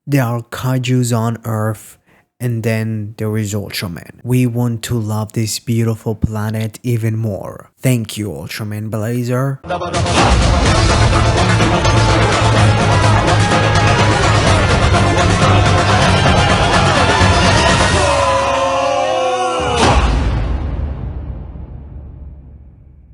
there are kaijus on Earth, and then there is Ultraman. We want to love this beautiful planet even more. Thank you, Ultraman Blazar.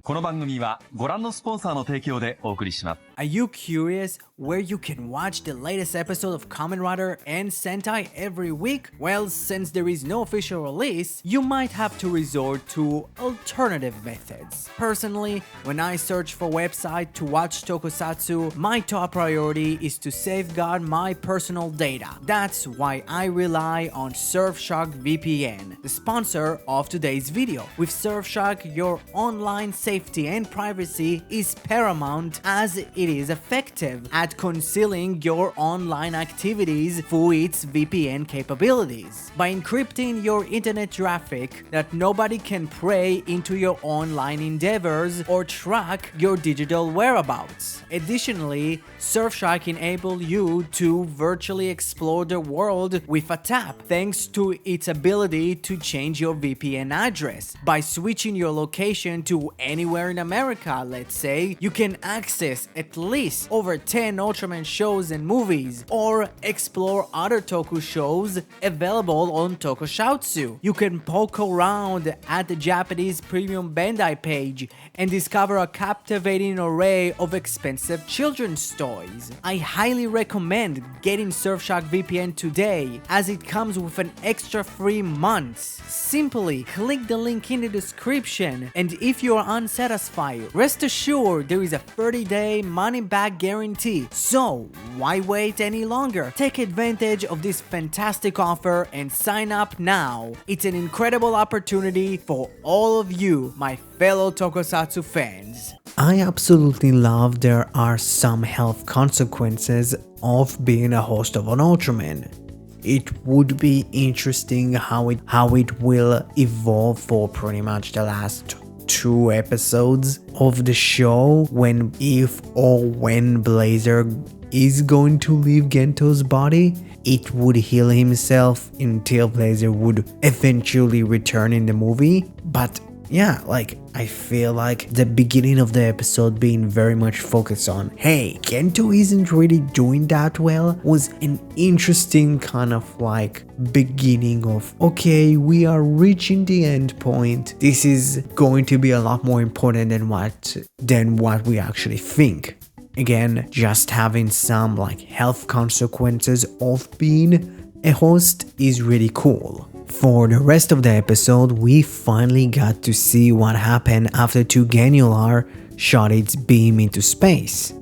この番組はご覧のスポンサーの提供でお送りします。 Are you curious where you can watch the latest episode of Kamen Rider and Sentai every week? Well, since there is no official release, you might have to resort to alternative methods. Personally, when I search for website to watch tokusatsu, my top priority is to safeguard my personal data. That's why I rely on SURFSHARK VPN, the sponsor of today's video. With SURFSHARK, your online safety and privacy is paramount, as it is effective at concealing your online activities through its VPN capabilities. By encrypting your internet traffic, that nobody can pry into your online endeavors or track your digital whereabouts. Additionally, Surfshark enables you to virtually explore the world with a tap, thanks to its ability to change your VPN address. By switching your location to anywhere in America, let's say, you can access at least over 10 Ultraman shows and movies, or explore other Toku shows available on Tokushoutsu. You can poke around at the Japanese Premium Bandai page and discover a captivating array of expensive children's toys. I highly recommend getting Surfshark VPN today, as it comes with an extra 3 months. Simply click the link in the description, and if you are unsatisfied, rest assured there is a 30-day money-back guarantee. So why wait any longer? Take advantage of this fantastic offer and sign up now. It's an incredible opportunity for all of you, my fellow Tokusatsu fans. I absolutely love there are some health consequences of being a host of an Ultraman. It would be interesting how it will evolve for pretty much the last 2 episodes of the show, when if or when Blazar is going to leave Gento's body. It would heal himself until Blazar would eventually return in the movie. But yeah, like, I feel like the beginning of the episode being very much focused on, hey, Gento isn't really doing that well, was an interesting kind of like beginning of, okay, we are reaching the end point. This is going to be a lot more important than what we actually think. Again, just having some like health consequences of being a host is really cool. For the rest of the episode, we finally got to see what happened after Tuganular shot its beam into space.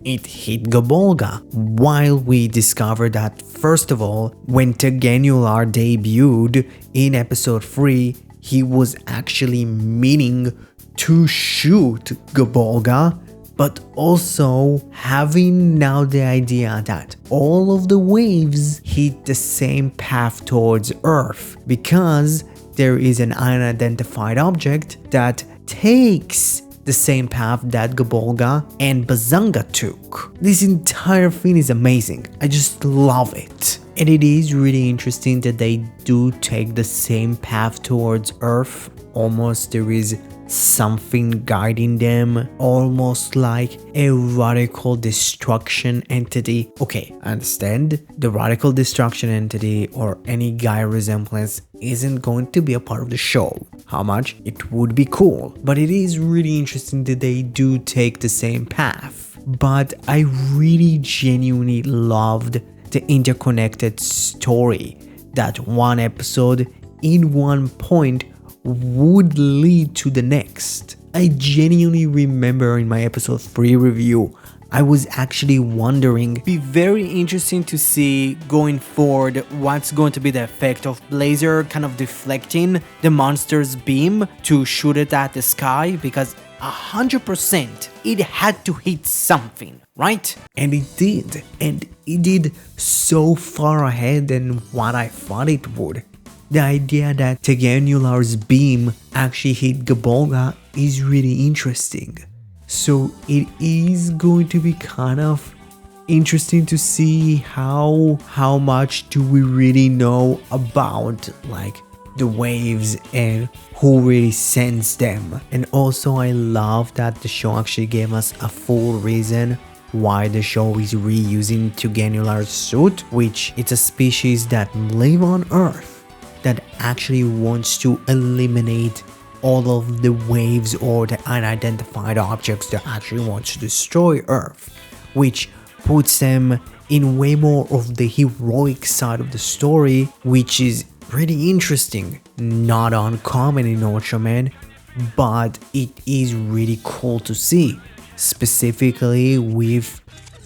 It hit Gabolga, while we discovered that, first of all, when Tuganular debuted in episode 3, he was actually meaning to shoot Gabolga, but also having now the idea that all of the waves hit the same path towards Earth, because there is an unidentified object that takes the same path that Gabolga and Bazanga took. This entire thing is amazing. I just love it. And it is really interesting that they do take the same path towards Earth. Almost there is something guiding them, almost like a radical destruction entity. Okay, I understand the radical destruction entity or any Gaia resemblance isn't going to be a part of the show. How much? It would be cool, but it is really interesting that they do take the same path. But I really genuinely loved the interconnected story that one episode in one point would lead to the next. I genuinely remember in my episode 3 review, I was actually wondering, Be very interesting to see going forward what's going to be the effect of Blazar kind of deflecting the monster's beam to shoot it at the sky, because 100% it had to hit something, right? and it did so far ahead than what I thought it would. The idea that Teganular's beam actually hit Gabolga is really interesting. So it is going to be kind of interesting to see how much do we really know about like the waves and who really sends them. And also I love that the show actually gave us a full reason why the show is reusing Tugenular's suit, which it's a species that live on Earth that actually wants to eliminate all of the waves or the unidentified objects that actually wants to destroy Earth, which puts them in way more of the heroic side of the story, which is pretty interesting. Not uncommon in Ultraman, but it is really cool to see, specifically with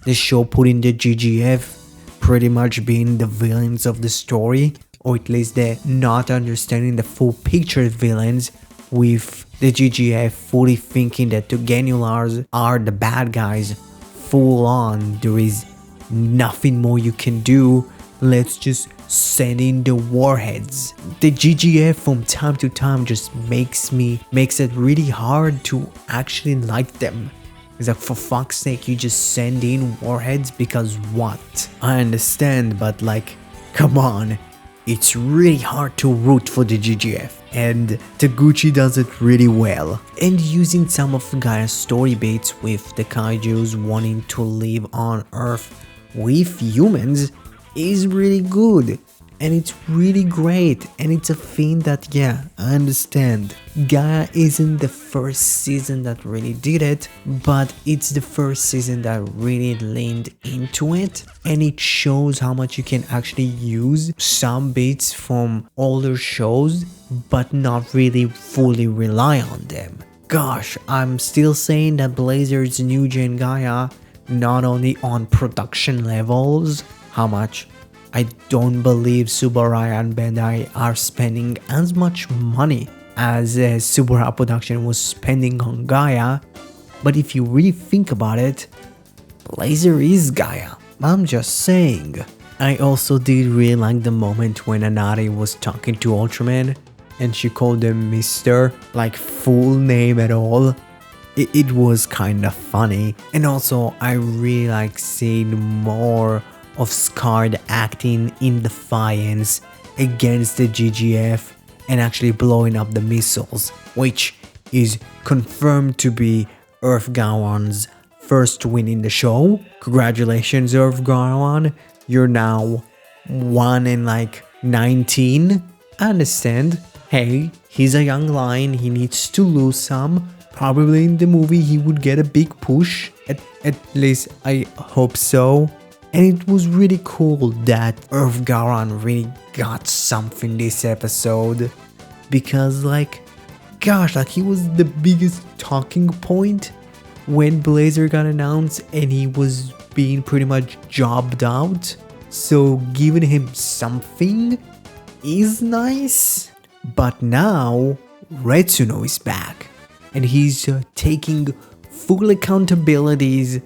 the show putting the GGF pretty much being the villains of the story, or at least the not understanding the full picture villains, with the GGF fully thinking that the Genulars are the bad guys, full on, there is nothing more you can do, let's just send in the warheads. The GGF from time to time just makes it really hard to actually like them. It's like, for fuck's sake, you just send in warheads because what? I understand, but like, come on. It's really hard to root for the GGF, and Taguchi does it really well. And using some of Gaia's story beats with the kaijus wanting to live on Earth with humans is really good. And it's really great, and it's a thing that, yeah, I understand. Gaia isn't the first season that really did it, but it's the first season that really leaned into it, and it shows how much you can actually use some bits from older shows, but not really fully rely on them. Gosh, I'm still saying that Blazar's new gen Gaia, not only on production levels, how much I don't believe Subaraya and Bandai are spending as much money as Subaraya production was spending on Gaia, but if you really think about it, Blazar is Gaia, I'm just saying. I also did really like the moment when Anari was talking to Ultraman and she called him Mr., like full name at all. It was kinda funny, and also I really like seeing more of Scarred acting in defiance against the GGF and actually blowing up the missiles, which is confirmed to be Earth Gawan's first win in the show. Congratulations, Earth Gawan, you're now 1 in like 19. I understand, hey, he's a young lion, he needs to lose some. Probably in the movie he would get a big push, at least I hope so. And it was really cool that Earth Garan really got something this episode, because like, gosh, like he was the biggest talking point when Blazar got announced and he was being pretty much jobbed out. So giving him something is nice. But now Retsuno is back and he's taking full accountabilities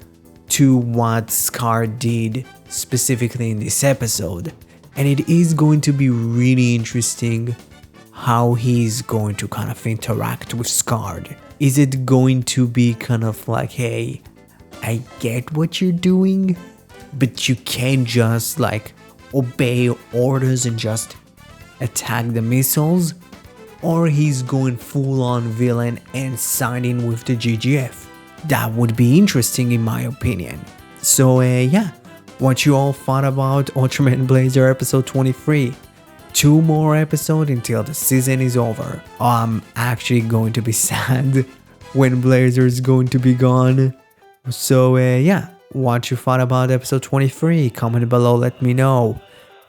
to what Scar did specifically in this episode, and it is going to be really interesting how he's going to kind of interact with Scar. Is it going to be kind of like, hey, I get what you're doing, but you can't just like obey orders and just attack the missiles, or he's going full on villain and siding with the GGF? That would be interesting in my opinion. So yeah, what you all thought about Ultraman Blazar episode 23. 2 more episodes until the season is over. I'm actually going to be sad when Blazar is going to be gone. So yeah, what you thought about episode 23, comment below, let me know.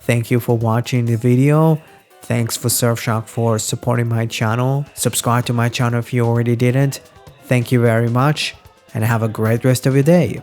Thank you for watching the video. Thanks for SURFSHARK for supporting my channel. Subscribe to my channel if you already didn't. Thank you very much, and have a great rest of your day.